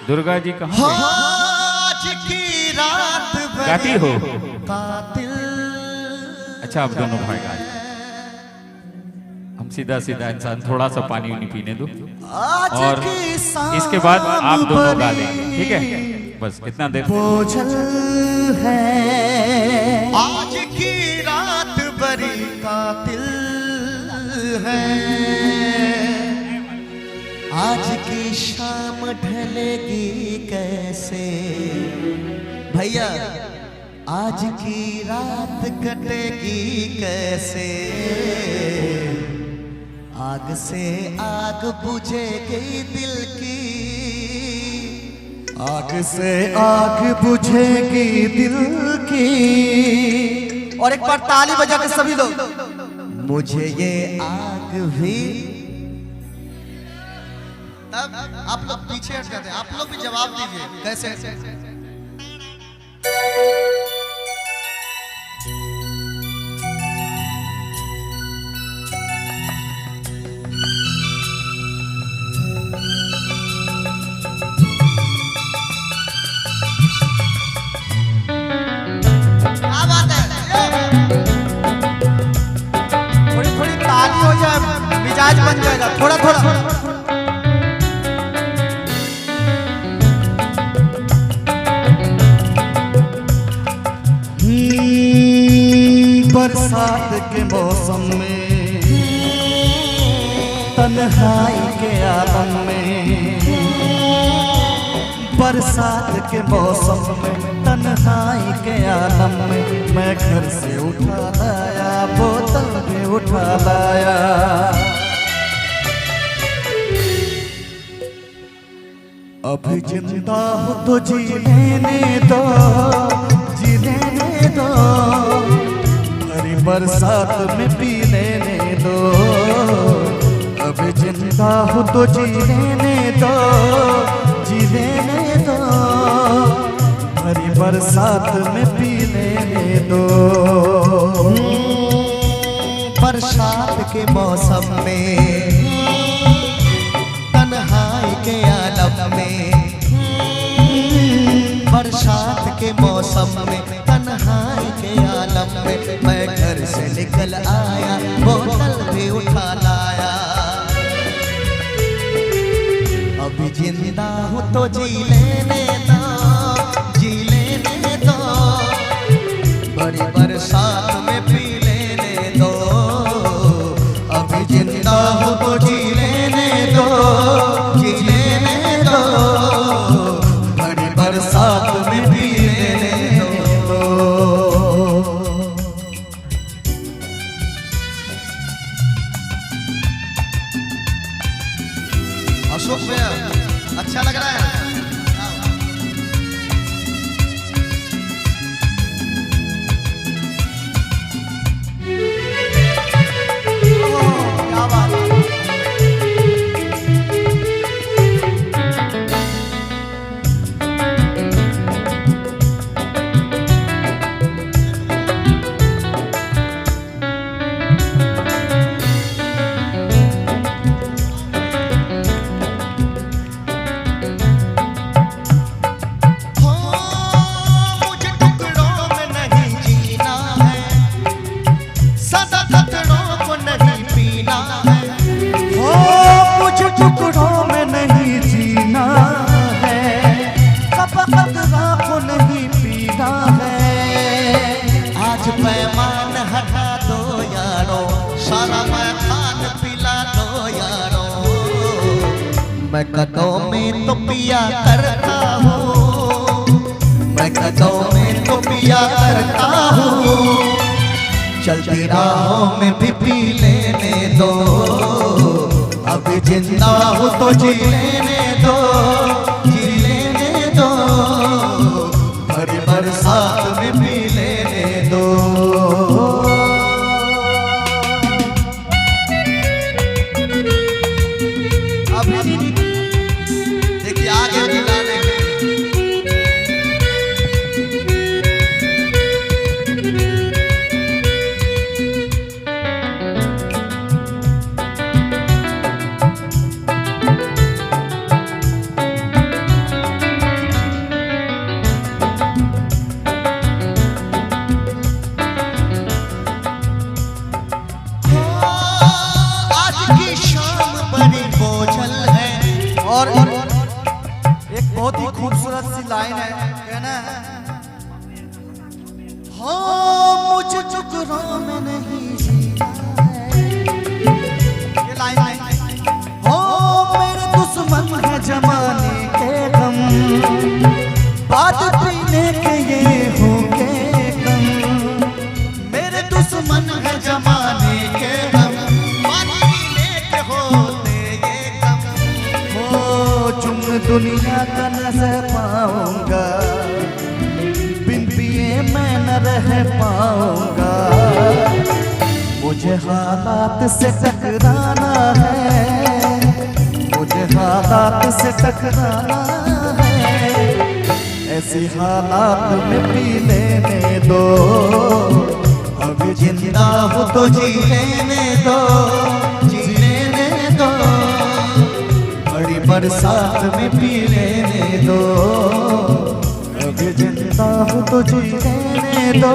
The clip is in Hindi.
दुर्गा जी कहाँ आज की रात गाती हो? कातिल। अच्छा आप दोनों भाई गा। हम सीधा सीधा इंसान, थोड़ा सा पानी उनी पीने दो और इसके बाद आप दोनों गा लेंगे, ठीक है? बस इतना देर। बोझल है आज की रात बड़ी कातिल है, आज की शाम ढलेगी कैसे भैया, आज की रात कटेगी कैसे, आग से आग बुझेगी दिल की, आग से आग बुझेगी दिल की। और एक बार ताली बजा के सभी लोग, मुझे ये आग भी। तब आप लोग पीछे हट जाते हैं, आप लोग भी जवाब दीजिए कैसे। क्या बात है, थोड़ी थोड़ी ताली हो जाए, मिजाज बन जाएगा थोड़ा थोड़ा। बरसात के मौसम में, तन्हाई के आलम में, बरसात के मौसम में, तन्हाई के आलम में, मैं घर से उठा लाया, बोतल में उठा लाया। अभी जिंदा हो तो जी लेने दो, जी लेने दो, हरी बरसात में पी लेने दो। अभी जिंदा हो तो जी लेने दो, जी लेने दो, हरी बरसात में पी लेने दो। बरसात के मौसम में, तन्हाई के आलम में, बरसात के मौसम में, तन्हाई के आलम में, मैं घर से निकल आया, बोतल भी उठा लाया। अभी जिंदा हूँ तो जी लेने दो, जी लेने दो, बड़ी बरसात में पी लेने दो। अभी जिंदा हूँ तो जी लेने दो, जी लेने दो, बड़ी बरसात में पी लेने दो। अशोक भैया अच्छा लग रहा है। क्या बात है। पैमान हटा दो यारो, सारा मैं खान पिला दो यारो, मैं कदों में तो पिया करता हूँ, मैं कदों में तो पिया करता हूँ, चलती राहों में भी पी लेने दो। अभी जिंदा हूँ तो जी लेने दो, जी लेने दो, भरी बरसात में पी लेने दो। अभी देखिए आगे भी गाने बहुत ही खूबसूरत सी लाइन है, कहना है हो मुझे टुकड़ों में नहीं जीना है। ये लाइन हो मेरे दुश्मन है जमाने के गम, बात पीने के ये हो के कम। मेरे दुश्मन है जमाने के गम, बात पीने के होते ये कम। हो चुम दुनिया का न सह पाऊंगा, बिन पिए मैं न रह पाऊंगा। मुझे हालात से टकराना है, मुझे हालात से टकराना है। ऐसी हालात में पी लेने दो, अभी जिंदा हो तो जी लेने दो, जी लेने दो। बड़ी बरसात में पी लेने दो, अभी जिंदा हो तो जी लेने दो।